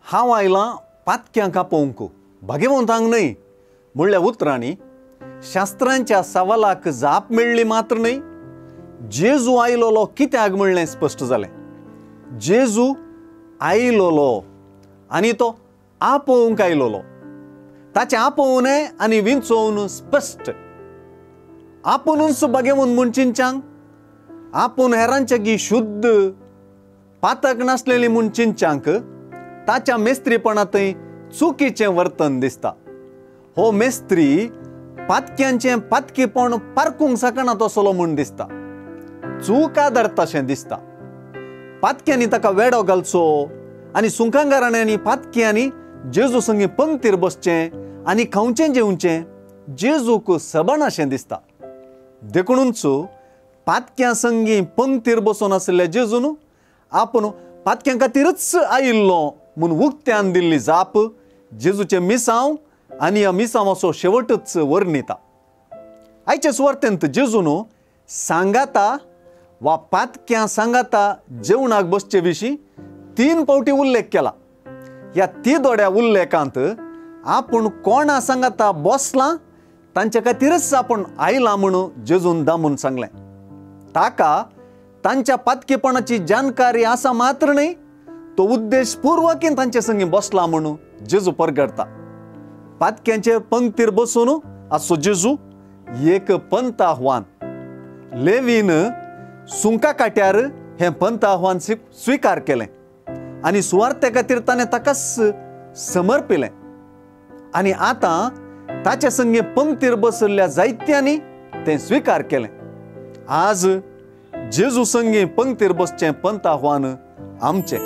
हांव आयलां पातक्यांक आपोवंक भाग्यवंतांक न्हय म्हणल्या उतरांनी शास्त्रांच्या सवालाक जाप मेळ्ळी मात्र न्हय, जेजू आयलोलो कित्याक म्हणलें स्पश्ट जालें. जेजू आयलोलो आनी तो आपोवंक आयलोलो. ताचें आपोवणें आनी विंचोवन स्पश्ट. आपुणूच भाग्यवंत म्हूण चिंचांक, आपूण हेरांचेगी शुद्ध पातक नासलेली म्हूण चिंचांक ताच्या मेस्त्रीपणांतय चुकीचें वर्तन दिसता. हो मेस्त्री पातक्यांचें पातकीपण पारखूंक शकना तसलो म्हूण दिसता. चूक आदरताशें दिसता. पातक्यांनी ताका वेडो घालचो आनी सुंकांगाराण्यांनी पातक्यांनी जेजू संगी पंक्तीर बसचें आनी खावचें जेवचें जेजूक सबनाशें दिसता. देखूनच पातक्यां संगी पंक्तीर बसून आसलेल्या जेजून आपूण पातक्यां खातीरच आयिल्लो म्हूण उक्त्यान दिल्ली जाप जेजूचें मिसांव आनी ह्या मिसांवाचो शेवटच वर्णिता. आयचे सुवार्तेंत जेजून सांगाता वा पातक्यां सांगाता जेवणाक बसचे विशीं 3 फावटी उल्लेख केला. ह्या तिदोड्या उल्लेखांत आपूण कोणा सांगाता बसलां तांचे खातीरच आपूण आयलां म्हणून जेजून दामून सांगलें. ताका तांच्या पातकीपणाची जानकारी आसा मात्र न्हय, तो उद्देशपूर्वकीन तांचे संगी बसला म्हणून जेजू परगडता. पातक्यांचेर पंक्तीर बसून आसो जेजू एक पंत आव्हान. लेवीन सुंका काट्यार हें पंत आव्हान स्विकार केलें आनी सुवार्ते खातीर ताणें ताकाच समर्पिलें. आनी आतां ताचे संगी पंक्तीर बसल्ल्या जायत्यांनी तें स्विकार केलें. आज जेजू संगी पंक्तीर बसचें पंत आव्हान आमचें.